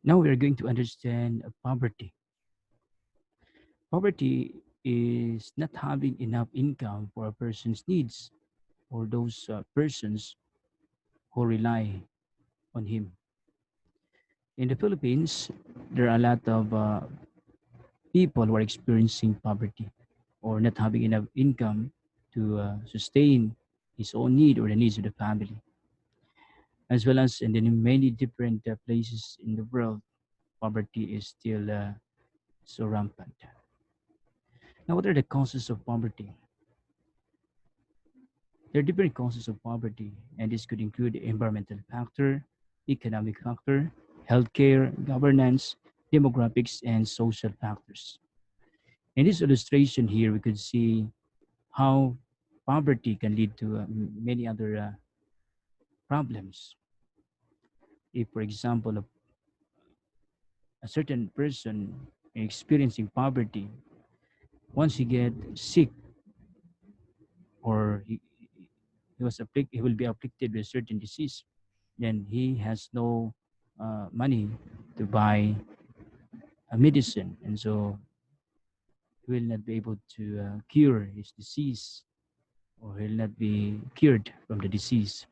Now we are going to understand poverty. Poverty is not having enough income for a person's needs or those persons who rely on him. In the Philippines, there are a lot of people who are experiencing poverty or not having enough income to sustain his own need or the needs of the family, as well as in many different places in the world, poverty is still so rampant. Now, what are the causes of poverty? There are different causes of poverty, and this could include environmental factor, economic factor, healthcare, governance, demographics, and social factors. In this illustration here, we could see how poverty can lead to many other problems. If, for example, a certain person experiencing poverty, once he get sick or he will be afflicted with a certain disease, then he has no money to buy a medicine, and so he will not be able to cure his disease, or he'll not be cured from the disease.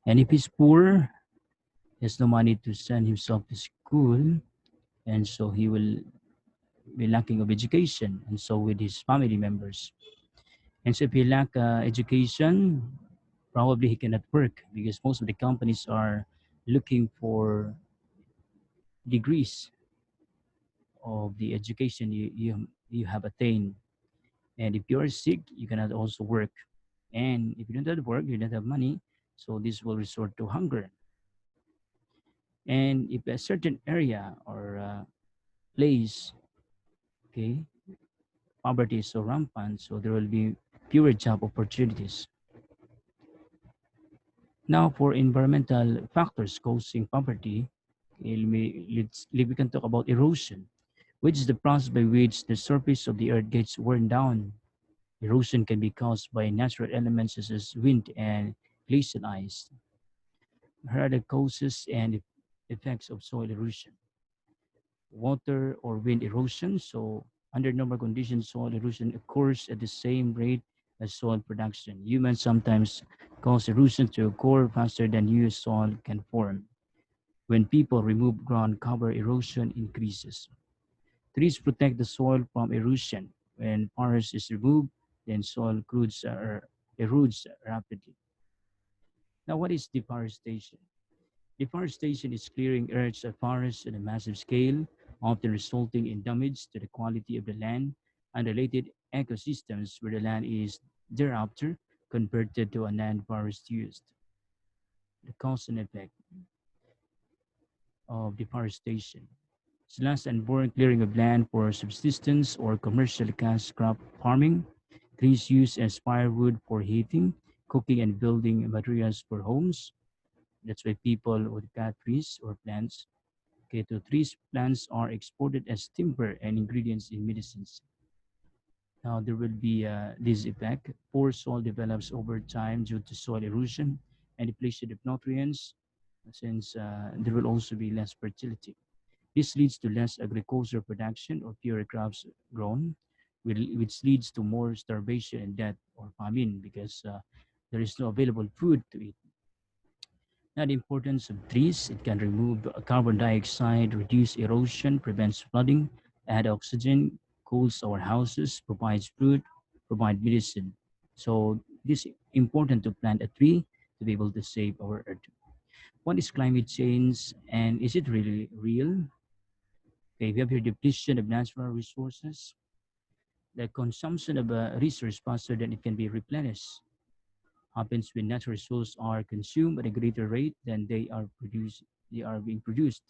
And if he's poor, he has no money to send himself to school, and so he will be lacking of education, and so with his family members. And so if he lack education, probably he cannot work because most of the companies are looking for degrees of the education you have attained. And if you are sick, you cannot also work. And if you don't have work, you don't have money. So this will resort to hunger. And if a certain area or place, okay, poverty is so rampant, so there will be fewer job opportunities. Now, for environmental factors causing poverty, we can talk about erosion, which is the process by which the surface of the earth gets worn down. Erosion can be caused by natural elements such as wind and glacial ice. Here are the causes and effects of soil erosion. Water or wind erosion. So, under normal conditions, soil erosion occurs at the same rate as soil production. Humans sometimes cause erosion to occur faster than new soil can form. When people remove ground cover, erosion increases. Trees protect the soil from erosion. When forest is removed, then soil erodes rapidly. Now, what is deforestation? Deforestation is clearing earth's forests on a massive scale, often resulting in damage to the quality of the land and related ecosystems where the land is thereafter converted to a non-forest used. The cause and effect of deforestation. Slash and boring clearing of land for subsistence or commercial cash crop farming. Trees used as firewood for heating, cooking, and building materials for homes. That's why people would cut trees or plants. Okay, so trees plants are exported as timber and ingredients in medicines. Now there will be this effect. Poor soil develops over time due to soil erosion and depletion of nutrients, since there will also be less fertility. This leads to less agricultural production or fewer crops grown, which leads to more starvation and death or famine because there is no available food to eat. Now, the importance of trees: it can remove carbon dioxide, reduce erosion, prevents flooding, add oxygen, cools our houses, provides food, provide medicine. So, this is important to plant a tree to be able to save our earth. What is climate change and is it really real? Okay, we have here depletion of natural resources, the consumption of a resource faster than it can be replenished happens when natural resources are consumed at a greater rate than they are being produced.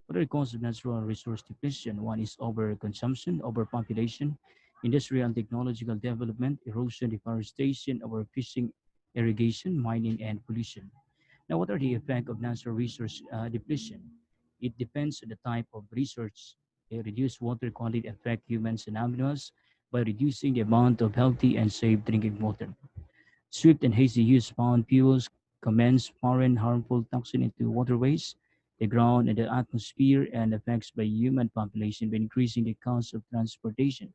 What are the causes of natural resource depletion? One is overconsumption, overpopulation, industrial and technological development, erosion, deforestation, overfishing, irrigation, mining, and pollution. Now, what are the effects of natural resource depletion? It depends on the type of resource. A reduced water quality affect humans and animals by reducing the amount of healthy and safe drinking water. Swift and hasty use of found fuels commence foreign harmful toxin into waterways. the ground and the atmosphere, and effects by human population by increasing the cost of transportation.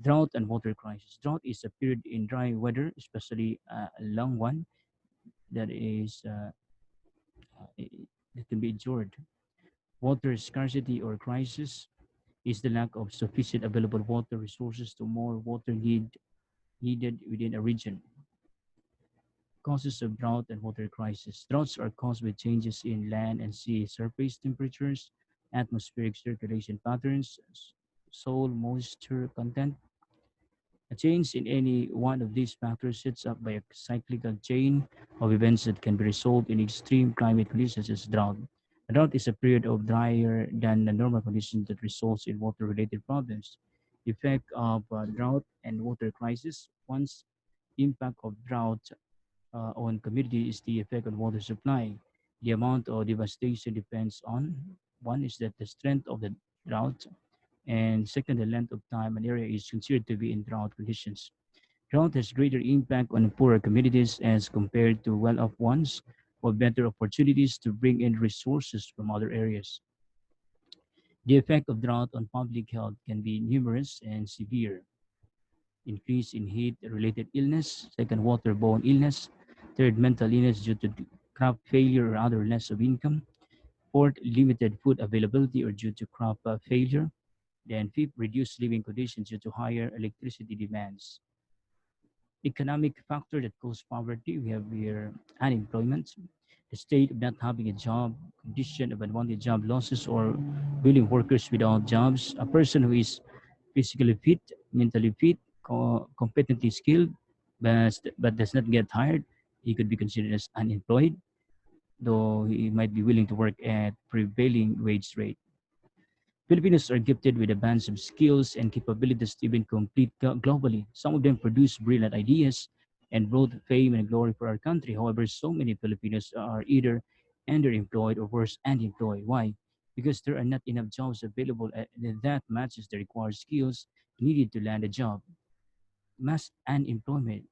Drought and water crisis. Drought is a period in dry weather, especially a long one that is that can be endured. Water scarcity or crisis is the lack of sufficient available water resources to more needed within a region. Causes of drought and water crisis. Droughts are caused by changes in land and sea surface temperatures, atmospheric circulation patterns, soil moisture content. A change in any one of these factors sets up by a cyclical chain of events that can be resolved in extreme climate conditions such as drought. A drought is a period of drier than the normal conditions that results in water-related problems. The effect of drought and water crisis. One's impact of drought on community is the effect on water supply. The amount of devastation depends on one is that the strength of the drought, and second, the length of time an area is considered to be in drought conditions. Drought has greater impact on poorer communities as compared to well-off ones, who have better opportunities to bring in resources from other areas. The effect of drought on public health can be numerous and severe. Increase in heat-related illness, second, waterborne illness, third, mental illness due to crop failure or other loss of income, fourth, limited food availability or due to crop failure, then fifth, reduced living conditions due to higher electricity demands. Economic factor that cause poverty, we have here unemployment, the state of not having a job, condition of unwanted job losses or willing workers without jobs, a person who is physically fit, mentally fit, competently skilled, but does not get hired, he could be considered as unemployed, though he might be willing to work at prevailing wage rate. Filipinos are gifted with a bunch of skills and capabilities to even compete globally. Some of them produce brilliant ideas and brought fame and glory for our country. However, so many Filipinos are either underemployed or worse, unemployed. Why? Because there are not enough jobs available that matches the required skills needed to land a job. Mass unemployment.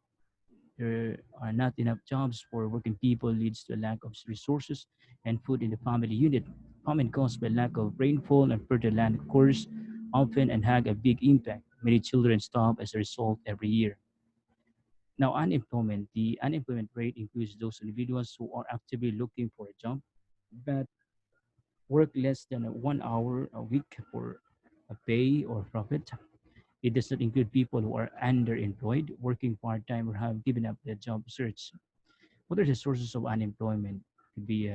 There are not enough jobs for working people leads to a lack of resources and food in the family unit. Famine caused by lack of rainfall and fertile land occurs often and had a big impact. Many children starve as a result every year. Now, unemployment. The unemployment rate includes those individuals who are actively looking for a job but work less than 1 hour a week for a pay or profit. It does not include people who are underemployed, working part-time, or have given up their job search. What are the sources of unemployment? It could be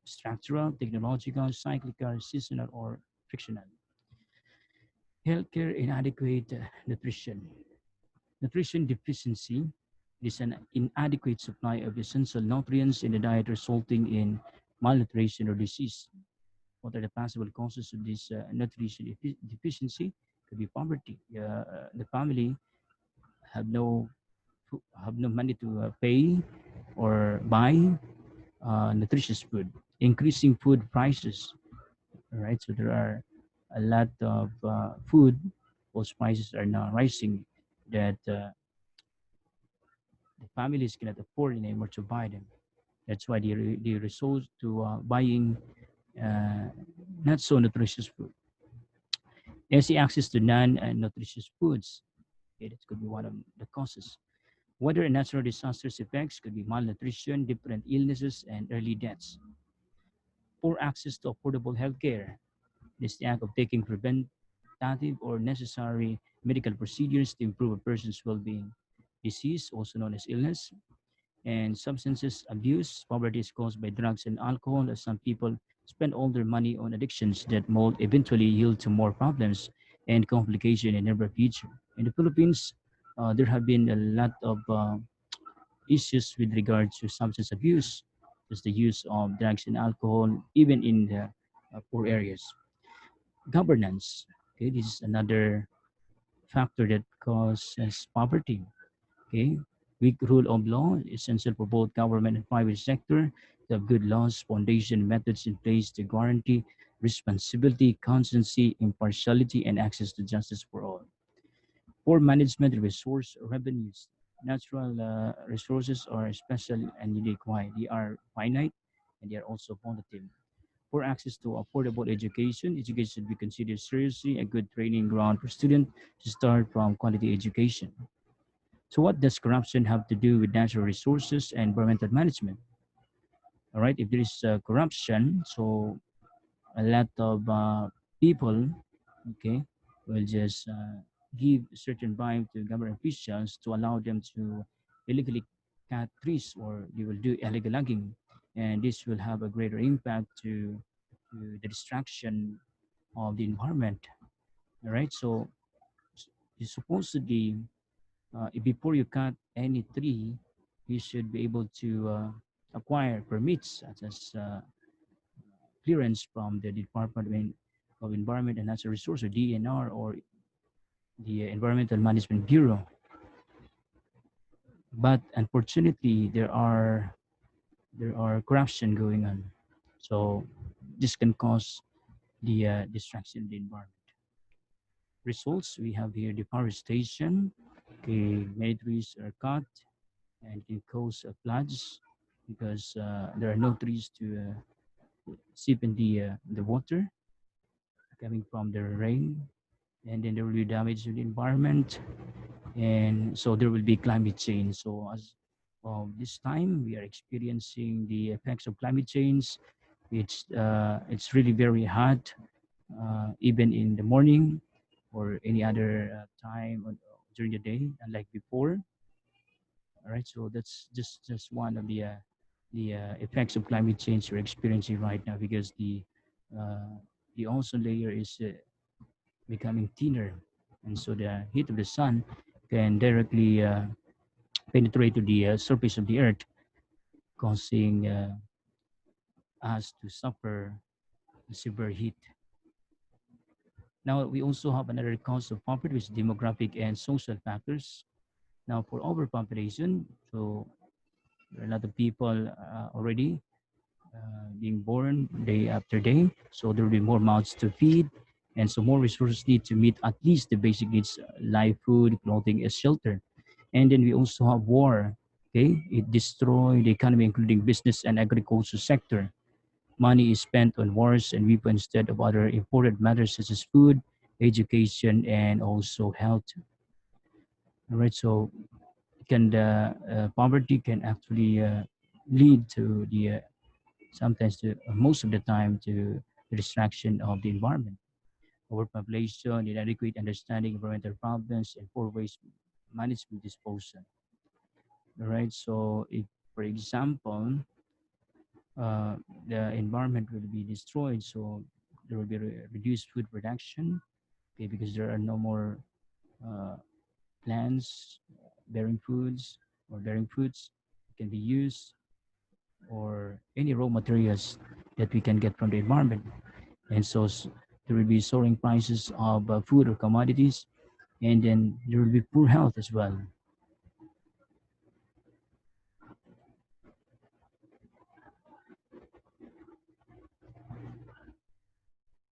structural, technological, cyclical, seasonal, or frictional. Healthcare inadequate nutrition. Nutrition deficiency is an inadequate supply of essential nutrients in the diet resulting in malnutrition or disease. What are the possible causes of this nutrition deficiency? It could be poverty. The family have no have no money to pay or buy nutritious food, increasing food prices. Right, so there are a lot of food, those prices are now rising that the families cannot afford anymore to buy them. That's why they resort to buying uh, not so nutritious food. Easy access to non-nutritious foods. Okay, that could be one of the causes. Weather and natural disasters effects could be malnutrition, different illnesses, and early deaths. Poor access to affordable health care. This is the act of taking preventative or necessary medical procedures to improve a person's well-being. Disease, also known as illness, and substances abuse. Poverty is caused by drugs and alcohol, as some people spend all their money on addictions that will eventually yield to more problems and complication in the near future. In the Philippines, there have been a lot of issues with regard to substance abuse, just the use of drugs and alcohol, even in the poor areas. Governance. Okay, this is another factor that causes poverty. Okay, weak rule of law is essential for both government and private sector to have good laws, foundation, methods in place to guarantee responsibility, constancy, impartiality, and access to justice for all. Poor management of resource revenues. Natural resources are special and unique. Why? They are finite and they are also volatile. poor access to affordable education. Education should be considered seriously a good training ground for students to start from quality education. So, what does corruption have to do with natural resources and environmental management? All right, if there is corruption, so a lot of people, okay, will just give certain bribe to government officials to allow them to illegally cut trees, or they will do illegal logging, and this will have a greater impact to the destruction of the environment. All right, so you supposedly before you cut any tree, you should be able to acquire permits such as clearance from the Department of Environment and Natural Resources, DNR, or the Environmental Management Bureau. But unfortunately, there are corruption going on. So this can cause the destruction of the environment. Results, we have here deforestation. Okay, many trees are cut and can cause floods because there are no trees to seep in the water coming from the rain, and then there will be damage to the environment, and so there will be climate change. So as of this time, we are experiencing the effects of climate change. It's really very hot, even in the morning or any other time during the day, unlike before. All right, so that's just one of the effects of climate change we're experiencing right now, because the ozone layer is becoming thinner, and so the heat of the sun can directly penetrate to the surface of the earth, causing us to suffer severe heat. Now, we also have another cause of poverty, which is demographic and social factors. Now, for overpopulation, so there are a lot of people already being born day after day, so there will be more mouths to feed, and so more resources need to meet at least the basic needs: life, food, clothing, and shelter. And then we also have war. Okay, it destroyed the economy, including business and agriculture sector. Money is spent on wars and weapons instead of other important matters such as food, education, and also health. All right, so can the poverty can actually lead to the sometimes to most of the time to the destruction of the environment. Overpopulation, inadequate understanding of environmental problems, and poor waste management disposal. All right, so if, for example, uh, the environment will be destroyed, so there will be reduced food production, okay, because there are no more uh, plants bearing foods or bearing fruits can be used, or any raw materials that we can get from the environment. And so there will be soaring prices of food or commodities, and then there will be poor health as well.